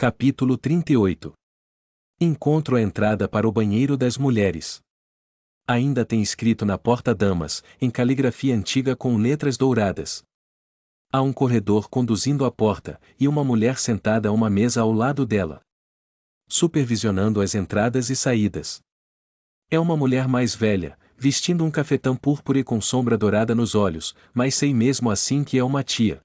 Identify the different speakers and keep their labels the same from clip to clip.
Speaker 1: Capítulo 38. Encontro a entrada para o banheiro das mulheres. Ainda tem escrito na porta damas, em caligrafia antiga com letras douradas. Há um corredor conduzindo à porta, e uma mulher sentada a uma mesa ao lado dela, supervisionando as entradas e saídas. É uma mulher mais velha, vestindo um cafetão púrpura e com sombra dourada nos olhos, mas sei mesmo assim que é uma tia.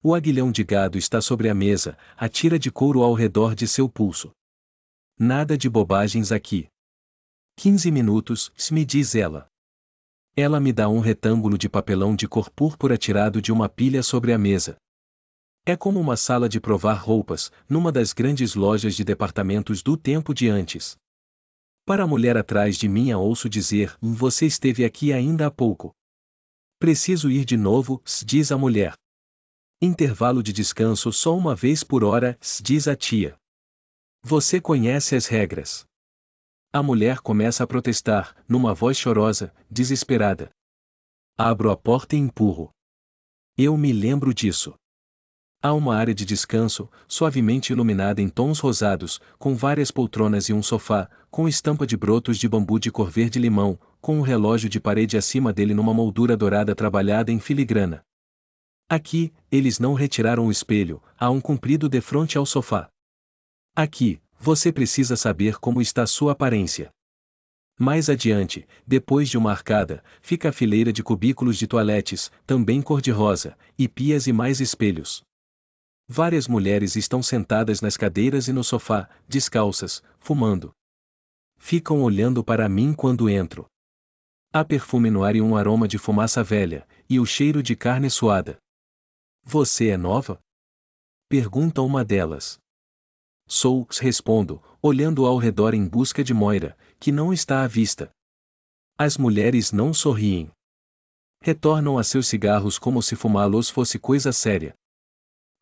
Speaker 1: O aguilhão de gado está sobre a mesa, a tira de couro ao redor de seu pulso. Nada de bobagens aqui. 15 minutos, me diz ela. Ela me dá um retângulo de papelão de cor púrpura tirado de uma pilha sobre a mesa. É como uma sala de provar roupas, numa das grandes lojas de departamentos do tempo de antes. Para a mulher atrás de mim ouço dizer: você esteve aqui ainda há pouco. Preciso ir de novo, diz a mulher. Intervalo de descanso só uma vez por hora, diz a tia. Você conhece as regras. A mulher começa a protestar, numa voz chorosa, desesperada. Abro a porta e empurro. Eu me lembro disso. Há uma área de descanso, suavemente iluminada em tons rosados, com várias poltronas e um sofá, com estampa de brotos de bambu de cor verde-limão, com um relógio de parede acima dele numa moldura dourada trabalhada em filigrana. Aqui, eles não retiraram o espelho, há um comprido defronte ao sofá. Aqui, você precisa saber como está sua aparência. Mais adiante, depois de uma arcada, fica a fileira de cubículos de toaletes, também cor-de-rosa, e pias e mais espelhos. Várias mulheres estão sentadas nas cadeiras e no sofá, descalças, fumando. Ficam olhando para mim quando entro. Há perfume no ar e um aroma de fumaça velha, e o cheiro de carne suada. Você é nova? Pergunta uma delas. Sou, respondo, olhando ao redor em busca de Moira, que não está à vista. As mulheres não sorriem. Retornam a seus cigarros como se fumá-los fosse coisa séria.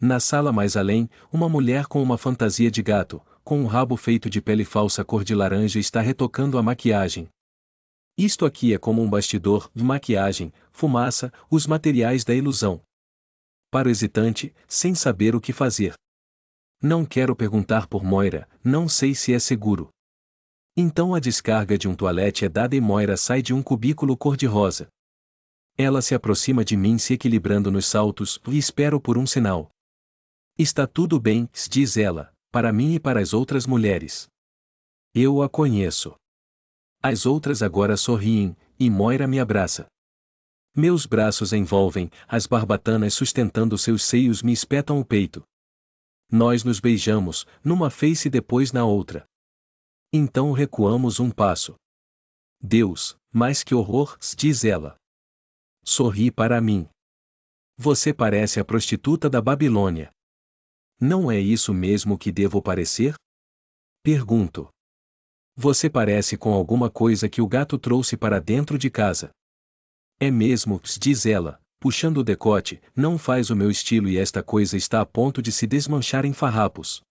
Speaker 1: Na sala mais além, uma mulher com uma fantasia de gato, com um rabo feito de pele falsa cor de laranja está retocando a maquiagem. Isto aqui é como um bastidor, maquiagem, fumaça, os materiais da ilusão. Paro hesitante, sem saber o que fazer. Não quero perguntar por Moira, não sei se é seguro. Então a descarga de um toalete é dada e Moira sai de um cubículo cor-de-rosa. Ela se aproxima de mim se equilibrando nos saltos, e espero por um sinal. Está tudo bem, diz ela, para mim e para as outras mulheres. Eu a conheço. As outras agora sorriem, e Moira me abraça. Meus braços a envolvem, as barbatanas sustentando seus seios me espetam o peito. Nós nos beijamos, numa face e depois na outra. Então recuamos um passo. Deus, mas que horror, diz ela. Sorri para mim. Você parece a prostituta da Babilônia. Não é isso mesmo que devo parecer? Pergunto. Você parece com alguma coisa que o gato trouxe para dentro de casa. É mesmo, diz ela, puxando o decote, não faz o meu estilo e esta coisa está a ponto de se desmanchar em farrapos.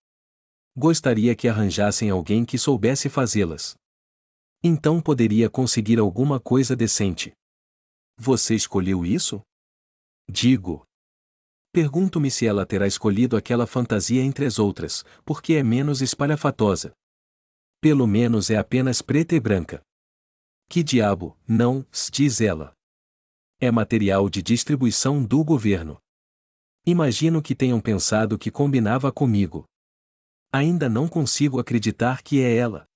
Speaker 1: Gostaria que arranjassem alguém que soubesse fazê-las. Então poderia conseguir alguma coisa decente. Você escolheu isso? Digo. Pergunto-me se ela terá escolhido aquela fantasia entre as outras, porque é menos espalhafatosa. Pelo menos é apenas preta e branca. Que diabo, não, diz ela. É material de distribuição do governo. Imagino que tenham pensado que combinava comigo. Ainda não consigo acreditar que é ela.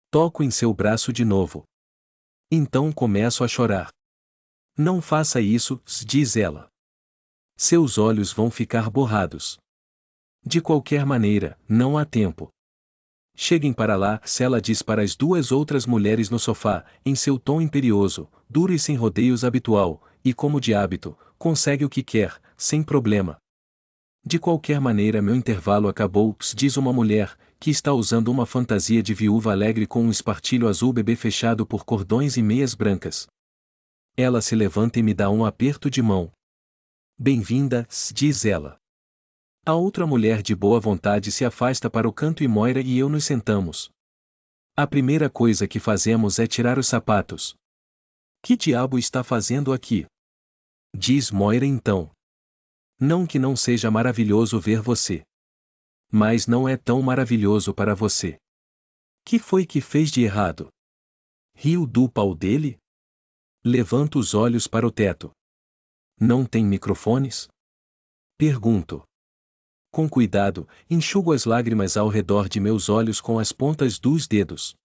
Speaker 1: Toco em seu braço de novo. Então começo a chorar. Não faça isso, diz ela. Seus olhos vão ficar borrados. De qualquer maneira, não há tempo. Cheguem para lá, ela diz para as duas outras mulheres no sofá, em seu tom imperioso, duro e sem rodeios habitual, e como de hábito, consegue o que quer, sem problema. De qualquer maneira meu intervalo acabou, diz uma mulher, que está usando uma fantasia de viúva alegre com um espartilho azul bebê fechado por cordões e meias brancas. Ela se levanta e me dá um aperto de mão. Bem-vinda, diz ela. A outra mulher de boa vontade se afasta para o canto e Moira e eu nos sentamos. A primeira coisa que fazemos é tirar os sapatos. Que diabo está fazendo aqui? Diz Moira então. Não que não seja maravilhoso ver você. Mas não é tão maravilhoso para você. Que foi que fez de errado? Riu do pau dele? Levanta os olhos para o teto. Não tem microfones? Pergunto. Com cuidado, enxugo as lágrimas ao redor de meus olhos com as pontas dos dedos.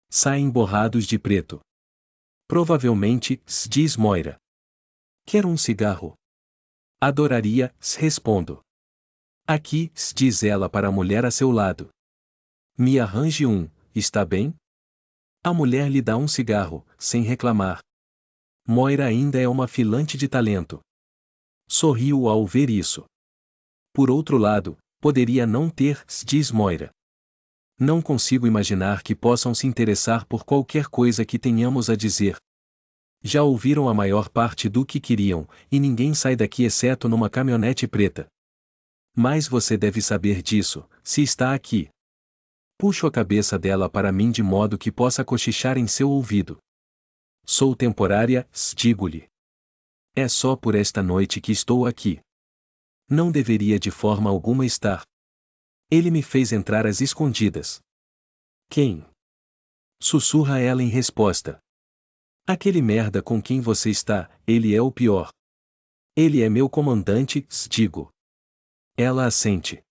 Speaker 1: Saem borrados de preto. Provavelmente, diz Moira. Quer um cigarro? Adoraria, respondo. Aqui, diz ela para a mulher a seu lado. Me arranje um, está bem? A mulher lhe dá um cigarro, sem reclamar. Moira ainda é uma filante de talento. Sorriu ao ver isso. Por outro lado, poderia não ter, diz Moira. Não consigo imaginar que possam se interessar por qualquer coisa que tenhamos a dizer. Já ouviram a maior parte do que queriam, e ninguém sai daqui exceto numa caminhonete preta. Mas você deve saber disso, se está aqui. Puxo a cabeça dela para mim de modo que possa cochichar em seu ouvido. Sou temporária, digo-lhe. É só por esta noite que estou aqui. Não deveria de forma alguma estar. Ele me fez entrar às escondidas. Quem? Sussurra ela em resposta. Aquele merda com quem você está, ele é o pior. Ele é meu comandante, digo. Ela assente.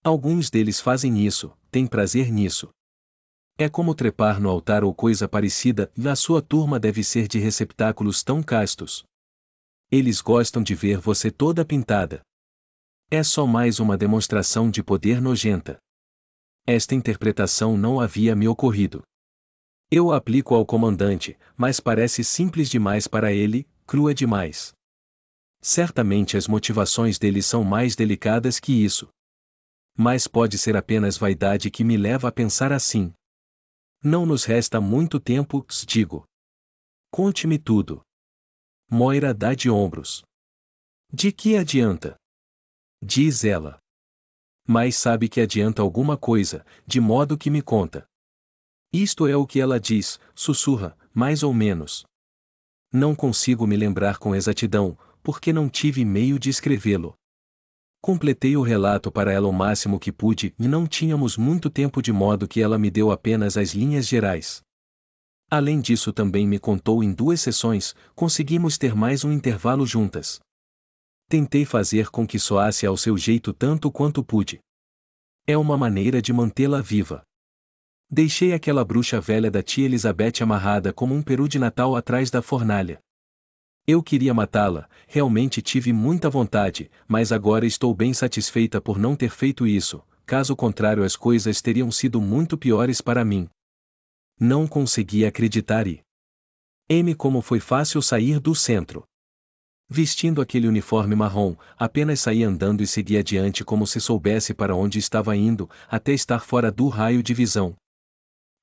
Speaker 1: Alguns deles fazem isso, têm prazer nisso. É como trepar no altar ou coisa parecida, e a sua turma deve ser de receptáculos tão castos. Eles gostam de ver você toda pintada. É só mais uma demonstração de poder nojenta. Esta interpretação não havia me ocorrido. Eu a aplico ao comandante, mas parece simples demais para ele, crua demais. Certamente as motivações dele são mais delicadas que isso. Mas pode ser apenas vaidade que me leva a pensar assim. Não nos resta muito tempo, digo. Conte-me tudo. Moira dá de ombros. De que adianta? Diz ela. Mas sabe que adianta alguma coisa, de modo que me conta. Isto é o que ela diz, sussurra, mais ou menos. Não consigo me lembrar com exatidão, porque não tive meio de escrevê-lo. Completei o relato para ela o máximo que pude e não tínhamos muito tempo de modo que ela me deu apenas as linhas gerais. Além disso também me contou em 2 sessões, conseguimos ter mais um intervalo juntas. Tentei fazer com que soasse ao seu jeito tanto quanto pude. É uma maneira de mantê-la viva. Deixei aquela bruxa velha da tia Elizabeth amarrada como um peru de Natal atrás da fornalha. Eu queria matá-la, realmente tive muita vontade, mas agora estou bem satisfeita por não ter feito isso, caso contrário as coisas teriam sido muito piores para mim. Não consegui acreditar e... como foi fácil sair do centro. Vestindo aquele uniforme marrom, apenas saí andando e segui adiante como se soubesse para onde estava indo, até estar fora do raio de visão.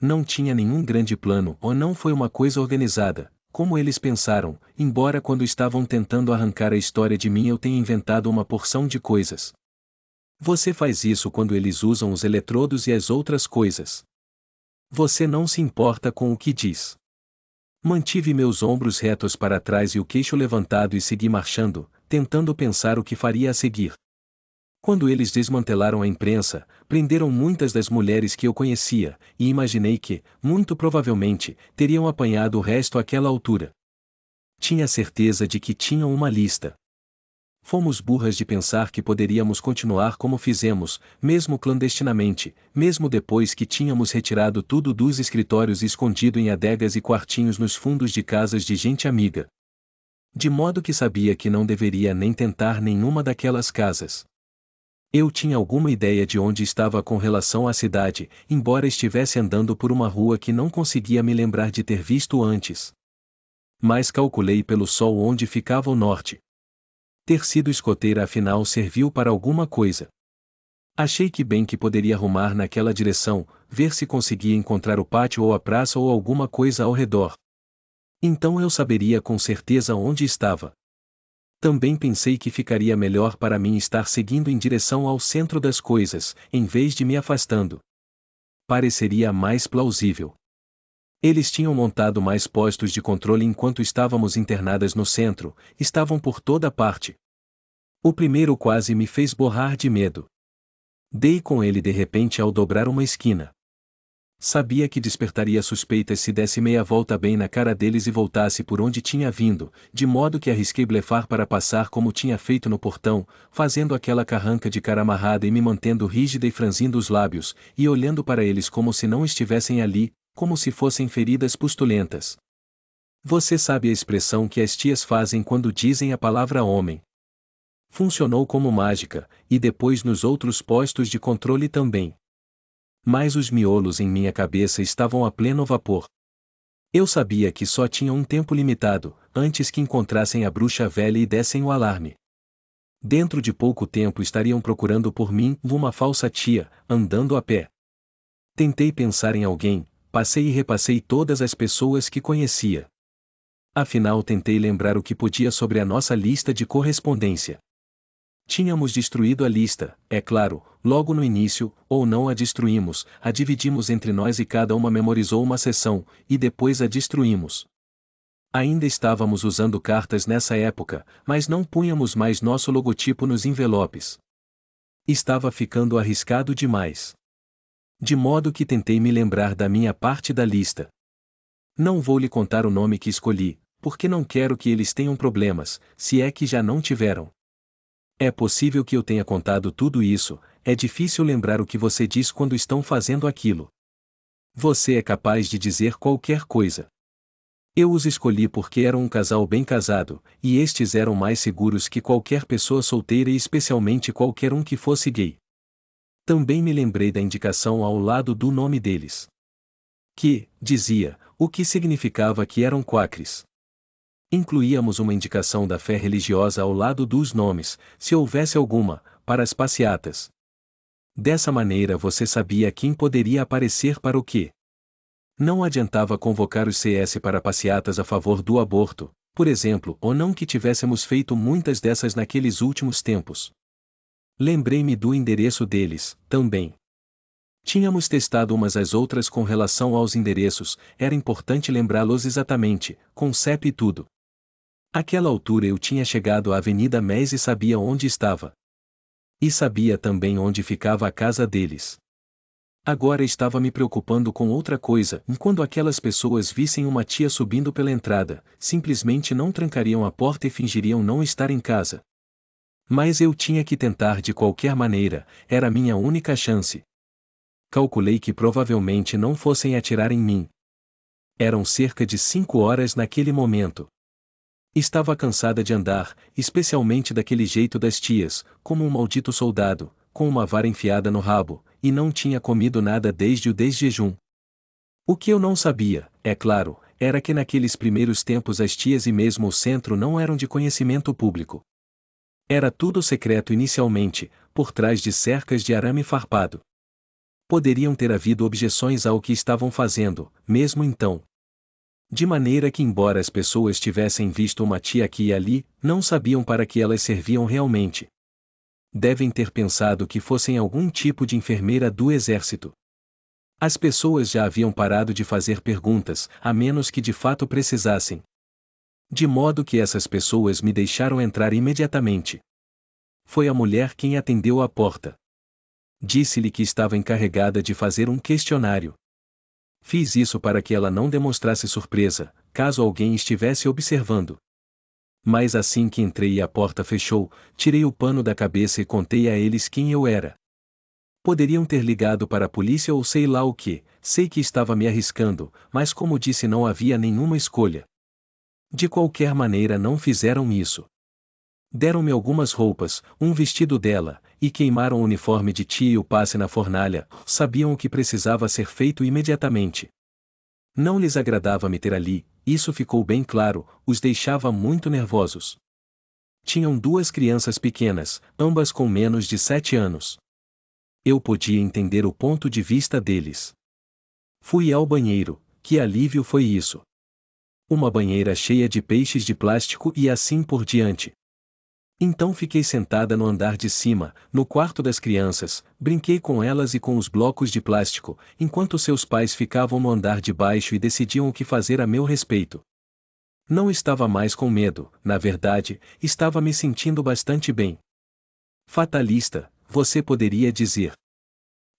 Speaker 1: Não tinha nenhum grande plano ou não foi uma coisa organizada, como eles pensaram, embora quando estavam tentando arrancar a história de mim eu tenha inventado uma porção de coisas. Você faz isso quando eles usam os eletrodos e as outras coisas. Você não se importa com o que diz. Mantive meus ombros retos para trás e o queixo levantado e segui marchando, tentando pensar o que faria a seguir. Quando eles desmantelaram a imprensa, prenderam muitas das mulheres que eu conhecia, e imaginei que, muito provavelmente, teriam apanhado o resto àquela altura. Tinha certeza de que tinham uma lista. Fomos burras de pensar que poderíamos continuar como fizemos, mesmo clandestinamente, mesmo depois que tínhamos retirado tudo dos escritórios e escondido em adegas e quartinhos nos fundos de casas de gente amiga. De modo que sabia que não deveria nem tentar nenhuma daquelas casas. Eu tinha alguma ideia de onde estava com relação à cidade, embora estivesse andando por uma rua que não conseguia me lembrar de ter visto antes. Mas calculei pelo sol onde ficava o norte. Ter sido escoteira afinal serviu para alguma coisa. Achei que bem que poderia rumar naquela direção, ver se conseguia encontrar o pátio ou a praça ou alguma coisa ao redor. Então eu saberia com certeza onde estava. Também pensei que ficaria melhor para mim estar seguindo em direção ao centro das coisas, em vez de me afastando. Pareceria mais plausível. Eles tinham montado mais postos de controle enquanto estávamos internadas no centro, estavam por toda parte. O primeiro quase me fez borrar de medo. Dei com ele de repente ao dobrar uma esquina. Sabia que despertaria suspeitas se desse meia volta bem na cara deles e voltasse por onde tinha vindo, de modo que arrisquei blefar para passar como tinha feito no portão, fazendo aquela carranca de cara amarrada e me mantendo rígida e franzindo os lábios, e olhando para eles como se não estivessem ali, como se fossem feridas pustulentas. Você sabe a expressão que as tias fazem quando dizem a palavra homem. Funcionou como mágica, e depois nos outros postos de controle também. Mas os miolos em minha cabeça estavam a pleno vapor. Eu sabia que só tinha um tempo limitado, antes que encontrassem a bruxa velha e dessem o alarme. Dentro de pouco tempo estariam procurando por mim, uma falsa tia, andando a pé. Tentei pensar em alguém, passei e repassei todas as pessoas que conhecia. Afinal tentei lembrar o que podia sobre a nossa lista de correspondência. Tínhamos destruído a lista, é claro, logo no início, ou não a destruímos, a dividimos entre nós e cada uma memorizou uma seção, e depois a destruímos. Ainda estávamos usando cartas nessa época, mas não punhamos mais nosso logotipo nos envelopes. Estava ficando arriscado demais. De modo que tentei me lembrar da minha parte da lista. Não vou lhe contar o nome que escolhi, porque não quero que eles tenham problemas, se é que já não tiveram. É possível que eu tenha contado tudo isso, é difícil lembrar o que você diz quando estão fazendo aquilo. Você é capaz de dizer qualquer coisa. Eu os escolhi porque eram um casal bem casado, e estes eram mais seguros que qualquer pessoa solteira e especialmente qualquer um que fosse gay. Também me lembrei da indicação ao lado do nome deles. Que, dizia, o que significava que eram quakers. Incluíamos uma indicação da fé religiosa ao lado dos nomes, se houvesse alguma, para as passeatas. Dessa maneira você sabia quem poderia aparecer para o quê. Não adiantava convocar os CS para passeatas a favor do aborto, por exemplo, ou não que tivéssemos feito muitas dessas naqueles últimos tempos. Lembrei-me do endereço deles, também. Tínhamos testado umas às outras com relação aos endereços, era importante lembrá-los exatamente, com CEP e tudo. Àquela altura eu tinha chegado à Avenida Més e sabia onde estava. E sabia também onde ficava a casa deles. Agora estava me preocupando com outra coisa, quando aquelas pessoas vissem uma tia subindo pela entrada, simplesmente não trancariam a porta e fingiriam não estar em casa. Mas eu tinha que tentar de qualquer maneira, era a minha única chance. Calculei que provavelmente não fossem atirar em mim. Eram cerca de 5 horas naquele momento. Estava cansada de andar, especialmente daquele jeito das tias, como um maldito soldado, com uma vara enfiada no rabo, e não tinha comido nada desde o desjejum. O que eu não sabia, é claro, era que naqueles primeiros tempos as tias e mesmo o centro não eram de conhecimento público. Era tudo secreto inicialmente, por trás de cercas de arame farpado. Poderiam ter havido objeções ao que estavam fazendo, mesmo então. De maneira que embora as pessoas tivessem visto uma tia aqui e ali, não sabiam para que elas serviam realmente. Devem ter pensado que fossem algum tipo de enfermeira do exército. As pessoas já haviam parado de fazer perguntas, a menos que de fato precisassem. De modo que essas pessoas me deixaram entrar imediatamente. Foi a mulher quem atendeu à porta. Disse-lhe que estava encarregada de fazer um questionário. Fiz isso para que ela não demonstrasse surpresa, caso alguém estivesse observando. Mas assim que entrei e a porta fechou, tirei o pano da cabeça e contei a eles quem eu era. Poderiam ter ligado para a polícia ou sei lá o que, sei que estava me arriscando, mas como disse não havia nenhuma escolha. De qualquer maneira não fizeram isso. Deram-me algumas roupas, um vestido dela, e queimaram o uniforme de tia e o passe na fornalha, sabiam o que precisava ser feito imediatamente. Não lhes agradava me ter ali, isso ficou bem claro, os deixava muito nervosos. Tinham 2 crianças pequenas, ambas com menos de 7 anos. Eu podia entender o ponto de vista deles. Fui ao banheiro, que alívio foi isso. Uma banheira cheia de peixes de plástico e assim por diante. Então fiquei sentada no andar de cima, no quarto das crianças, brinquei com elas e com os blocos de plástico, enquanto seus pais ficavam no andar de baixo e decidiam o que fazer a meu respeito. Não estava mais com medo, na verdade, estava me sentindo bastante bem. Fatalista, você poderia dizer.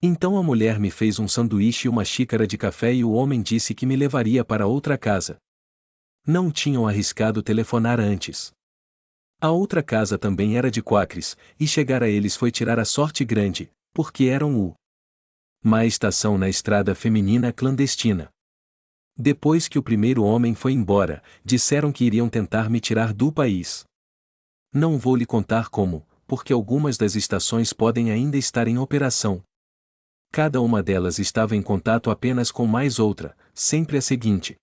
Speaker 1: Então a mulher me fez um sanduíche e uma xícara de café e o homem disse que me levaria para outra casa. Não tinham arriscado telefonar antes. A outra casa também era de quakers, e chegar a eles foi tirar a sorte grande, porque eram uma estação na estrada feminina clandestina. Depois que o primeiro homem foi embora, disseram que iriam tentar me tirar do país. Não vou lhe contar como, porque algumas das estações podem ainda estar em operação. Cada uma delas estava em contato apenas com mais outra, sempre a seguinte.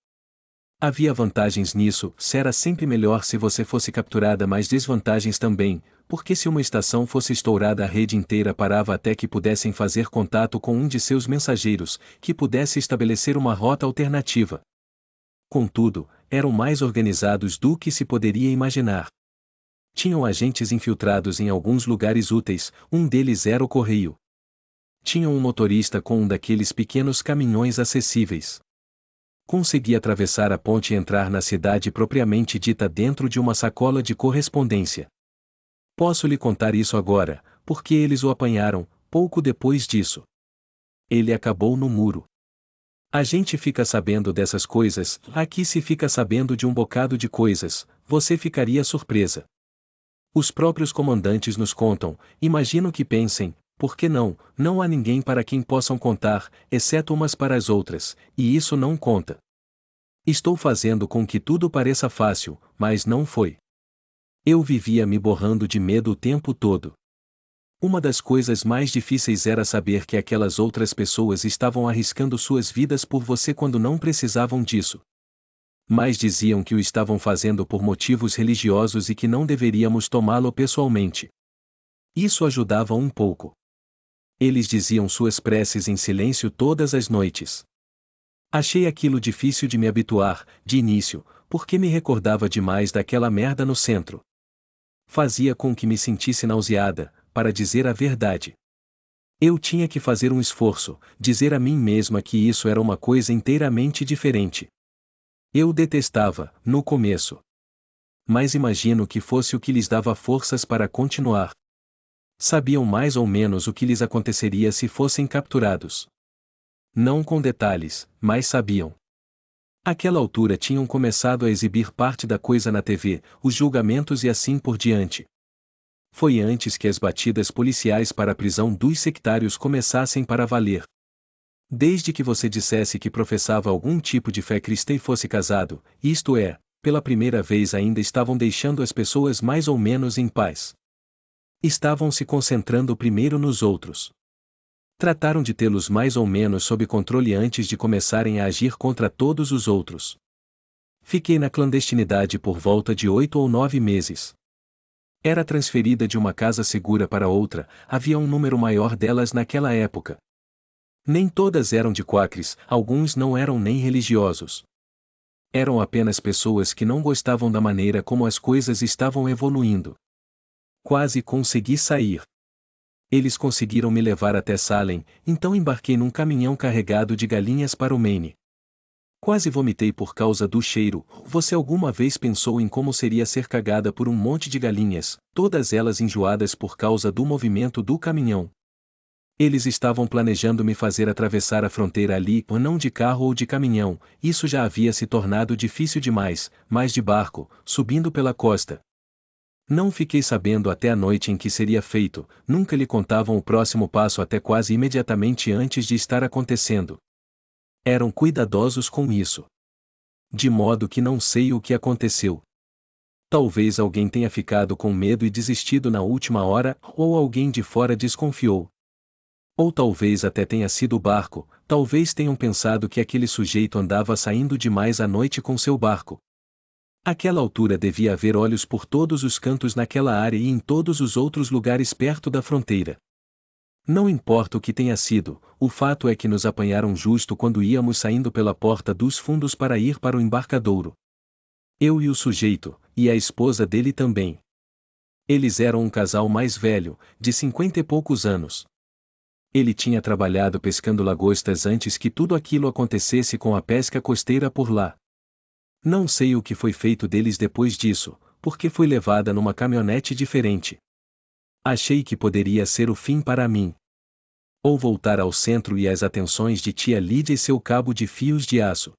Speaker 1: Havia vantagens nisso, era sempre melhor se você fosse capturada, mas desvantagens também, porque se uma estação fosse estourada a rede inteira parava até que pudessem fazer contato com um de seus mensageiros, que pudesse estabelecer uma rota alternativa. Contudo, eram mais organizados do que se poderia imaginar. Tinham agentes infiltrados em alguns lugares úteis, um deles era o correio. Tinham um motorista com um daqueles pequenos caminhões acessíveis. Consegui atravessar a ponte e entrar na cidade propriamente dita dentro de uma sacola de correspondência. Posso lhe contar isso agora, porque eles o apanharam, pouco depois disso. Ele acabou no muro. A gente fica sabendo dessas coisas, aqui se fica sabendo de um bocado de coisas, você ficaria surpresa. Os próprios comandantes nos contam, imagino que pensem, por que não, não há ninguém para quem possam contar, exceto umas para as outras, e isso não conta. Estou fazendo com que tudo pareça fácil, mas não foi. Eu vivia me borrando de medo o tempo todo. Uma das coisas mais difíceis era saber que aquelas outras pessoas estavam arriscando suas vidas por você quando não precisavam disso. Mas diziam que o estavam fazendo por motivos religiosos e que não deveríamos tomá-lo pessoalmente. Isso ajudava um pouco. Eles diziam suas preces em silêncio todas as noites. Achei aquilo difícil de me habituar, de início, porque me recordava demais daquela merda no centro. Fazia com que me sentisse nauseada, para dizer a verdade. Eu tinha que fazer um esforço, dizer a mim mesma que isso era uma coisa inteiramente diferente. Eu detestava, no começo. Mas imagino que fosse o que lhes dava forças para continuar. Sabiam mais ou menos o que lhes aconteceria se fossem capturados. Não com detalhes, mas sabiam. Àquela altura tinham começado a exibir parte da coisa na TV, os julgamentos e assim por diante. Foi antes que as batidas policiais para a prisão dos sectários começassem para valer. Desde que você dissesse que professava algum tipo de fé cristã e fosse casado, isto é, pela primeira vez ainda estavam deixando as pessoas mais ou menos em paz. Estavam se concentrando primeiro nos outros. Trataram de tê-los mais ou menos sob controle antes de começarem a agir contra todos os outros. Fiquei na clandestinidade por volta de 8 ou 9 meses. Era transferida de uma casa segura para outra, havia um número maior delas naquela época. Nem todas eram de quakers, alguns não eram nem religiosos. Eram apenas pessoas que não gostavam da maneira como as coisas estavam evoluindo. Quase consegui sair. Eles conseguiram me levar até Salem, então embarquei num caminhão carregado de galinhas para o Maine. Quase vomitei por causa do cheiro. Você alguma vez pensou em como seria ser cagada por um monte de galinhas, todas elas enjoadas por causa do movimento do caminhão? Eles estavam planejando me fazer atravessar a fronteira ali, não de carro ou de caminhão, isso já havia se tornado difícil demais, mas de barco, subindo pela costa. Não fiquei sabendo até a noite em que seria feito, nunca lhe contavam o próximo passo até quase imediatamente antes de estar acontecendo. Eram cuidadosos com isso. De modo que não sei o que aconteceu. Talvez alguém tenha ficado com medo e desistido na última hora, ou alguém de fora desconfiou. Ou talvez até tenha sido o barco, talvez tenham pensado que aquele sujeito andava saindo demais à noite com seu barco. Àquela altura devia haver olhos por todos os cantos naquela área e em todos os outros lugares perto da fronteira. Não importa o que tenha sido, o fato é que nos apanharam justo quando íamos saindo pela porta dos fundos para ir para o embarcadouro. Eu e o sujeito, e a esposa dele também. Eles eram um casal mais velho, de 50 e poucos anos. Ele tinha trabalhado pescando lagostas antes que tudo aquilo acontecesse com a pesca costeira por lá. Não sei o que foi feito deles depois disso, porque foi levada numa caminhonete diferente. Achei que poderia ser o fim para mim. Ou voltar ao centro e às atenções de tia Lídia e seu cabo de fios de aço.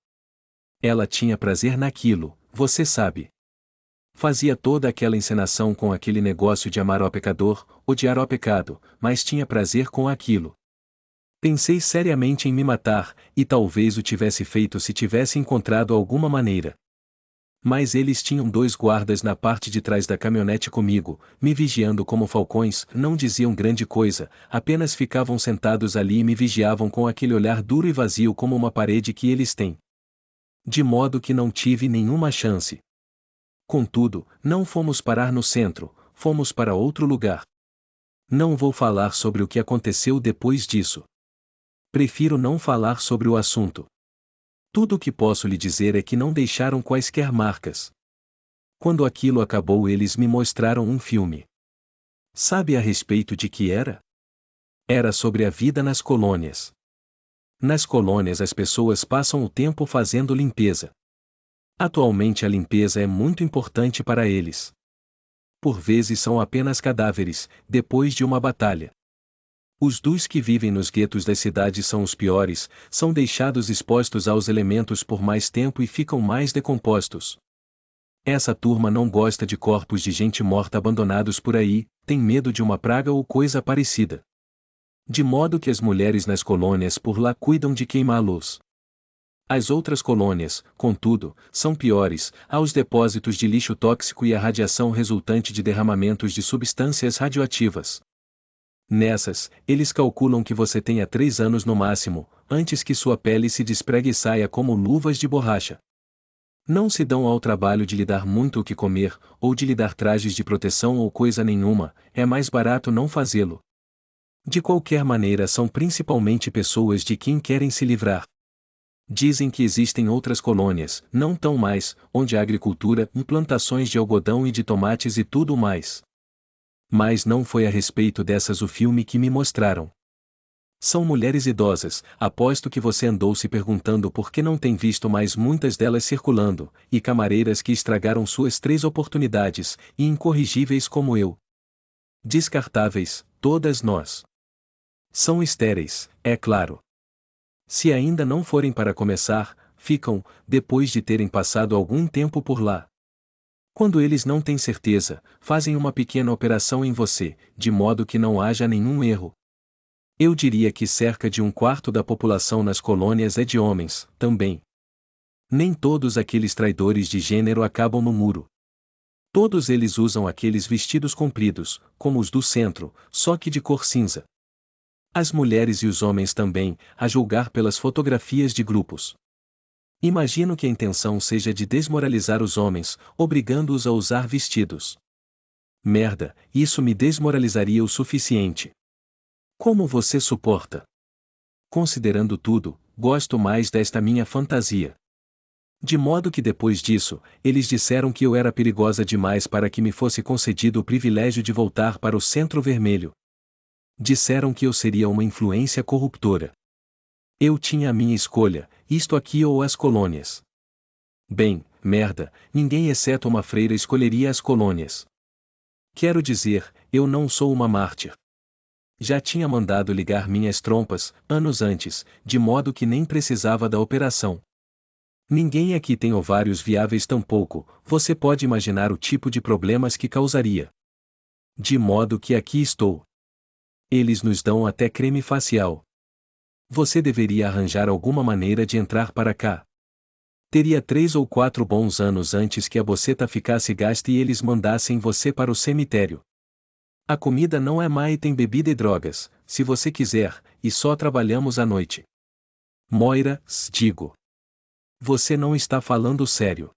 Speaker 1: Ela tinha prazer naquilo, você sabe. Fazia toda aquela encenação com aquele negócio de amar ao pecador, odiar ao pecado, mas tinha prazer com aquilo. Pensei seriamente em me matar, e talvez o tivesse feito se tivesse encontrado alguma maneira. Mas eles tinham 2 guardas na parte de trás da caminhonete comigo, me vigiando como falcões, não diziam grande coisa, apenas ficavam sentados ali e me vigiavam com aquele olhar duro e vazio como uma parede que eles têm. De modo que não tive nenhuma chance. Contudo, não fomos parar no centro, fomos para outro lugar. Não vou falar sobre o que aconteceu depois disso. Prefiro não falar sobre o assunto. Tudo o que posso lhe dizer é que não deixaram quaisquer marcas. Quando aquilo acabou, eles me mostraram um filme. Sabe a respeito de que era? Era sobre a vida nas colônias. Nas colônias as pessoas passam o tempo fazendo limpeza. Atualmente a limpeza é muito importante para eles. Por vezes são apenas cadáveres, depois de uma batalha. Os dos que vivem nos guetos das cidades são os piores, são deixados expostos aos elementos por mais tempo e ficam mais decompostos. Essa turma não gosta de corpos de gente morta abandonados por aí, tem medo de uma praga ou coisa parecida. De modo que as mulheres nas colônias por lá cuidam de queimá-los. As outras colônias, contudo, são piores, há os depósitos de lixo tóxico e a radiação resultante de derramamentos de substâncias radioativas. Nessas, eles calculam que você tenha 3 anos no máximo, antes que sua pele se despregue e saia como luvas de borracha. Não se dão ao trabalho de lhe dar muito o que comer, ou de lhe dar trajes de proteção ou coisa nenhuma, é mais barato não fazê-lo. De qualquer maneira são principalmente pessoas de quem querem se livrar. Dizem que existem outras colônias, não tão mais, onde há agricultura, plantações de algodão e de tomates e tudo mais. Mas não foi a respeito dessas o filme que me mostraram. São mulheres idosas, aposto que você andou se perguntando por que não tem visto mais muitas delas circulando, e camareiras que estragaram suas 3 oportunidades, e incorrigíveis como eu. Descartáveis, todas nós. São estéreis, é claro. Se ainda não forem para começar, ficam, depois de terem passado algum tempo por lá. Quando eles não têm certeza, fazem uma pequena operação em você, de modo que não haja nenhum erro. Eu diria que cerca de 1/4 da população nas colônias é de homens, também. Nem todos aqueles traidores de gênero acabam no muro. Todos eles usam aqueles vestidos compridos, como os do centro, só que de cor cinza. As mulheres e os homens também, a julgar pelas fotografias de grupos. Imagino que a intenção seja de desmoralizar os homens, obrigando-os a usar vestidos. Merda, isso me desmoralizaria o suficiente. Como você suporta? Considerando tudo, gosto mais desta minha fantasia. De modo que depois disso, eles disseram que eu era perigosa demais para que me fosse concedido o privilégio de voltar para o Centro Vermelho. Disseram que eu seria uma influência corruptora. Eu tinha a minha escolha, isto aqui ou as colônias. Bem, merda, ninguém exceto uma freira escolheria as colônias. Quero dizer, eu não sou uma mártir. Já tinha mandado ligar minhas trompas, anos antes, de modo que nem precisava da operação. Ninguém aqui tem ovários viáveis tampouco, você pode imaginar o tipo de problemas que causaria. De modo que aqui estou. Eles nos dão até creme facial. Você deveria arranjar alguma maneira de entrar para cá. Teria 3 ou 4 bons anos antes que a boceta ficasse gasta e eles mandassem você para o cemitério. A comida não é má e tem bebida e drogas, se você quiser, e só trabalhamos à noite. Moira, digo. Você não está falando sério.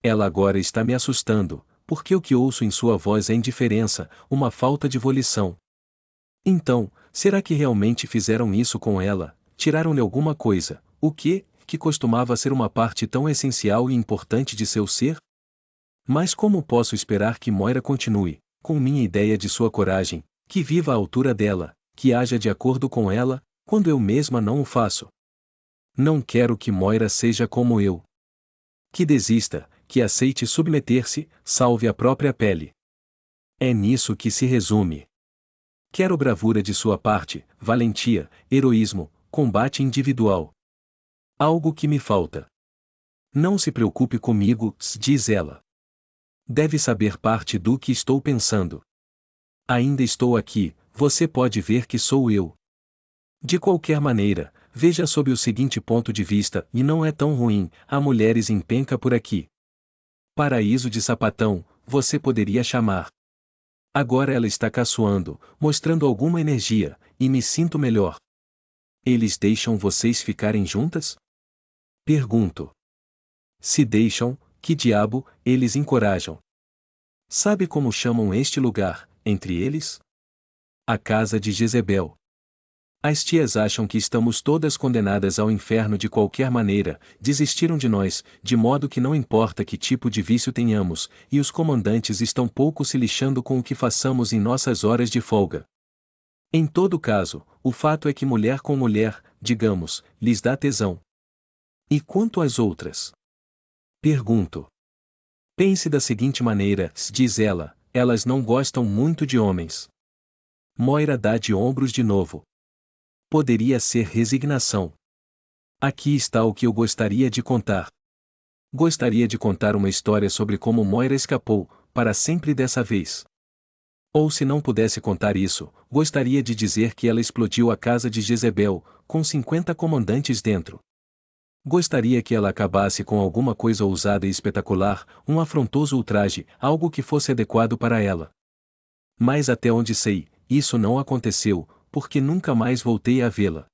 Speaker 1: Ela agora está me assustando, porque o que ouço em sua voz é indiferença, uma falta de volição. Então, será que realmente fizeram isso com ela? Tiraram-lhe alguma coisa, o que costumava ser uma parte tão essencial e importante de seu ser? Mas como posso esperar que Moira continue, com minha ideia de sua coragem, que viva à altura dela, que haja de acordo com ela, quando eu mesma não o faço? Não quero que Moira seja como eu. Que desista, que aceite submeter-se, salve a própria pele. É nisso que se resume. Quero bravura de sua parte, valentia, heroísmo, combate individual. Algo que me falta. Não se preocupe comigo, diz ela. Deve saber parte do que estou pensando. Ainda estou aqui, você pode ver que sou eu. De qualquer maneira, veja sob o seguinte ponto de vista, e não é tão ruim, há mulheres em penca por aqui. Paraíso de sapatão, você poderia chamar. Agora ela está caçoando, mostrando alguma energia, e me sinto melhor. Eles deixam vocês ficarem juntas? Pergunto. Se deixam, que diabo, eles encorajam. Sabe como chamam este lugar, entre eles? A casa de Jezebel. As tias acham que estamos todas condenadas ao inferno de qualquer maneira, desistiram de nós, de modo que não importa que tipo de vício tenhamos, e os comandantes estão pouco se lixando com o que façamos em nossas horas de folga. Em todo caso, o fato é que mulher com mulher, digamos, lhes dá tesão. E quanto às outras? Pergunto. Pense da seguinte maneira, diz ela, elas não gostam muito de homens. Moira dá de ombros de novo. Poderia ser resignação. Aqui está o que eu gostaria de contar. Gostaria de contar uma história sobre como Moira escapou, para sempre dessa vez. Ou se não pudesse contar isso, gostaria de dizer que ela explodiu a casa de Jezebel, com 50 comandantes dentro. Gostaria que ela acabasse com alguma coisa ousada e espetacular, um afrontoso ultraje, algo que fosse adequado para ela. Mas até onde sei, isso não aconteceu, porque nunca mais voltei a vê-la.